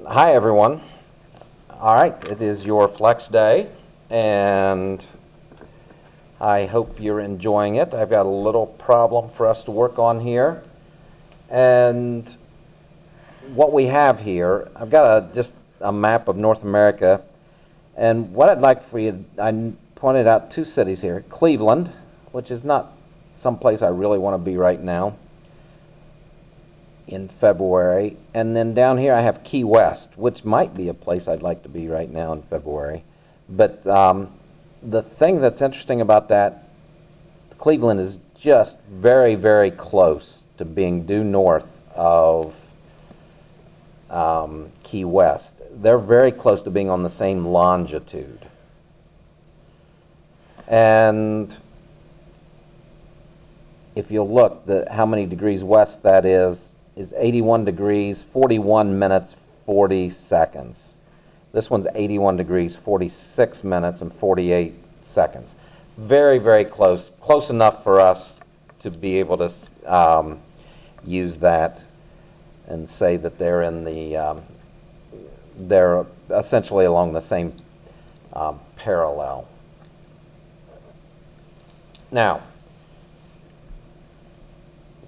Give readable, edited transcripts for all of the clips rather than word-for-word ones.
Hi everyone. All right, it is your flex day, and I hope you're enjoying it. I've got a little problem for us to work on here, and what we have here, I've got just a map of North America, and what I'd like for you, I pointed out two cities here: Cleveland, which is not someplace I really want to be right now in February, and then down here I have Key West, which might be a place I'd like to be right now in February. But the thing that's interesting about that, Cleveland is just very, very close to being due north of Key West. They're very close to being on the same longitude. And if you'll look, how many degrees west that is 81 degrees, 41 minutes, 40 seconds. This one's 81 degrees, 46 minutes, and 48 seconds. Very, very close. Close enough for us to be able to use that and say that they're in the, they're essentially along the same parallel. Now,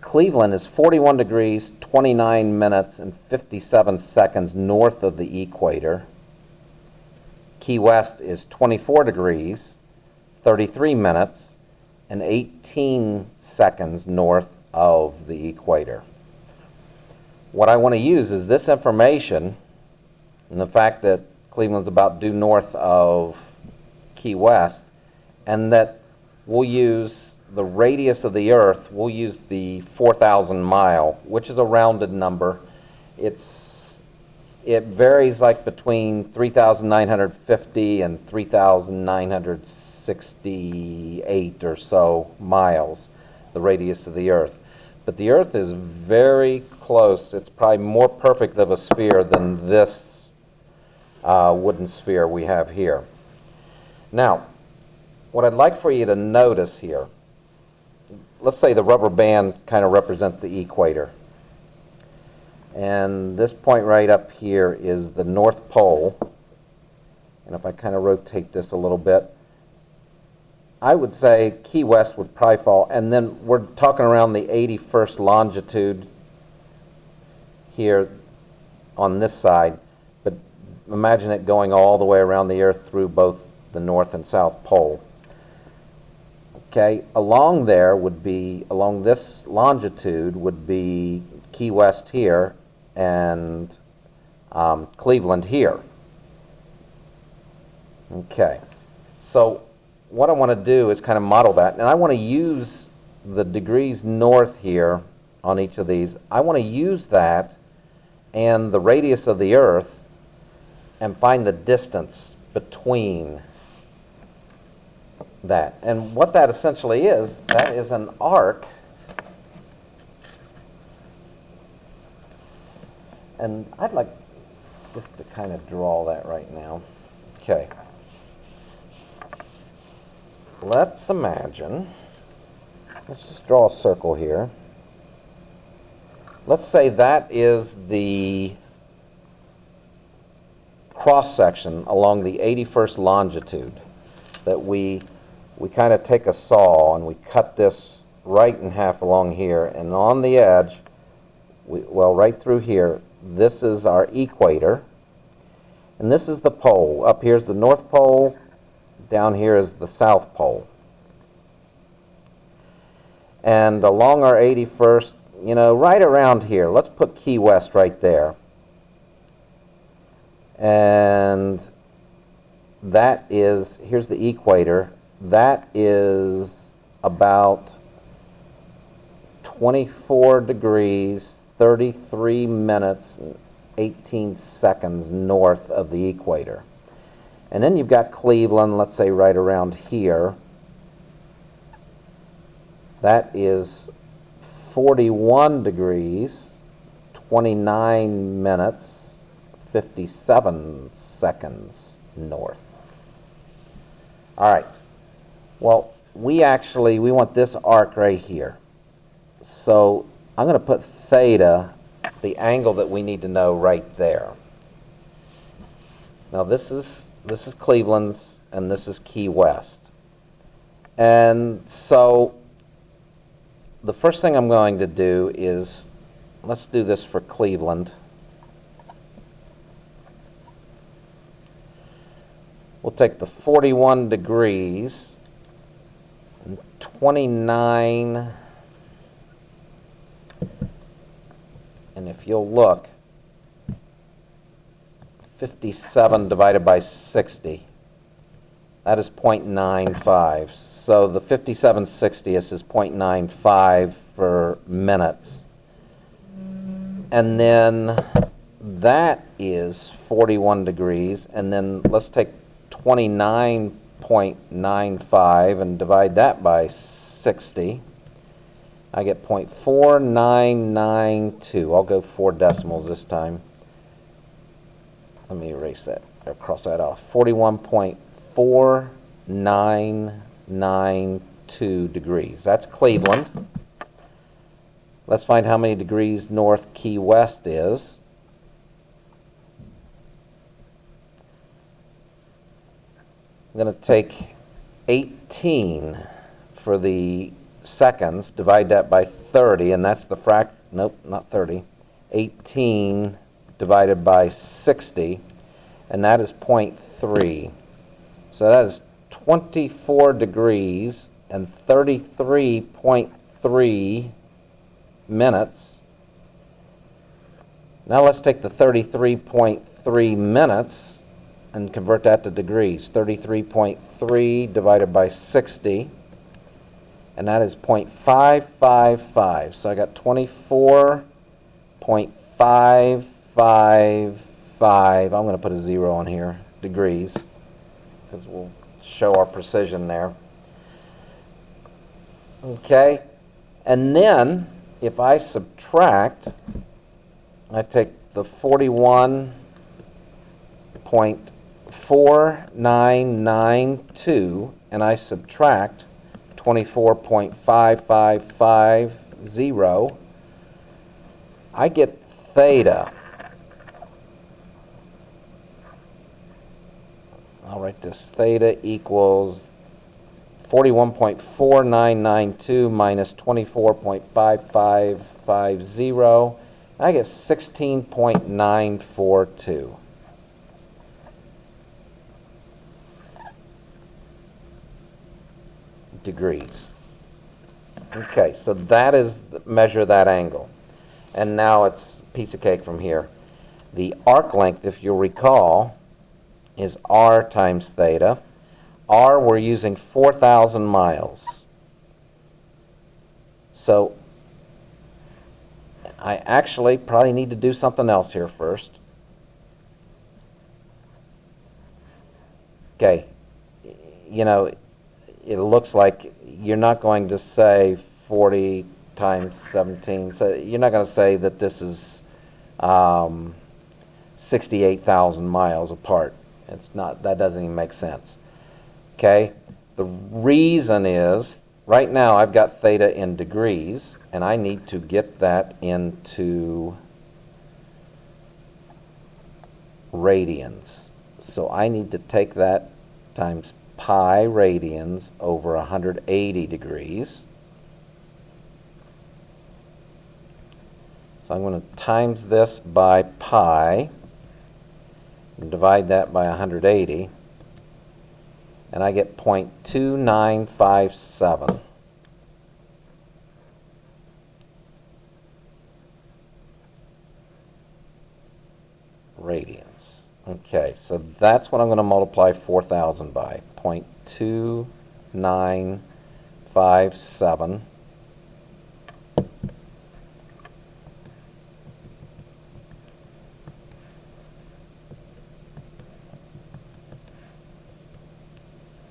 Cleveland is 41 degrees, 29 minutes, and 57 seconds north of the equator. Key West is 24 degrees, 33 minutes, and 18 seconds north of the equator. What I want to use is this information and the fact that Cleveland's about due north of Key West, and that we'll use the radius of the Earth. We'll use the 4,000 mile, which is a rounded number. It varies like between 3,950 and 3,968 or so miles, the radius of the Earth. But the Earth is very close. It's probably more perfect of a sphere than this wooden sphere we have here. Now, what I'd like for you to notice here, let's say the rubber band kind of represents the equator. And this point right up here is the North Pole. And if I kind of rotate this a little bit, I would say Key West would probably fall. And then we're talking around the 81st longitude here on this side. But imagine it going all the way around the Earth through both the North and South Pole. Okay, along there would be, along this longitude would be Key West here and Cleveland here. Okay, so what I want to do is kind of model that, and I want to use the degrees north here on each of these. I want to use that and the radius of the Earth and find the distance between that. And what that essentially is, that is an arc, and I'd like just to kind of draw that right now. Okay, let's imagine, let's just draw a circle here. Let's say that is the cross section along the 81st longitude, that we kind of take a saw and we cut this right in half along here, and on the edge, well, right through here, this is our equator, and this is the pole. Up here's the North Pole, down here is the South Pole. And along our 81st, you know, right around here, let's put Key West right there. And that is, here's the equator, that is about 24 degrees, 33 minutes, and 18 seconds north of the equator. And then you've got Cleveland, let's say right around here. That is 41 degrees, 29 minutes, 57 seconds north. All right. Well, we want this arc right here. So I'm going to put theta, the angle that we need to know, right there. Now this is Cleveland's and this is Key West. And so the first thing I'm going to do is, let's do this for Cleveland. We'll take the 41 degrees and 29, and if you'll look, 57 divided by 60, that is 0.95. So the 57/60th is 0.95 for minutes. And then that is 41 degrees, and then let's take 29.95 and divide that by 60. I get 0.4992. I'll go 4 decimals this time. Let me erase that, or cross that off. 41.4992 degrees. That's Cleveland. Let's find how many degrees north Key West is. I'm going to take 18 for the seconds, divide that by 30, and that's the nope, not 30. 18 divided by 60, and that is 0.3. So that is 24 degrees and 33.3 minutes. Now let's take the 33.3 minutes and convert that to degrees. 33.3 divided by 60, and that is 0.555. So I got 24.555. I'm going to put a 0 on here, degrees, because we'll show our precision there. Okay, and then if I subtract, I take the 41.4992 and I subtract 24.5550, I get theta. I'll write this. Theta equals 41.4992 minus 24.5550. I get 16.942. degrees. Okay, so that is measure that angle. And now it's a piece of cake from here. The arc length, if you'll recall, is r times theta. R, we're using 4,000 miles. So I actually probably need to do something else here first. Okay, you know, it looks like you're not going to say 40 times 17. So you're not going to say that this is 68,000 miles apart. It's not, that doesn't even make sense. Okay, the reason is, right now I've got theta in degrees, and I need to get that into radians. So I need to take that times pi radians over 180 degrees. So I'm going to times this by pi and divide that by 180, and I get 0.2957. radians. Okay, so that's what I'm going to multiply 4,000 by, 0.2957.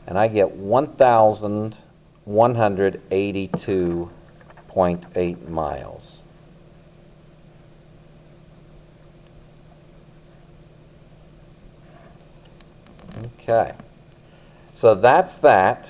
And I get 1,182.8 miles. Okay, so that's that.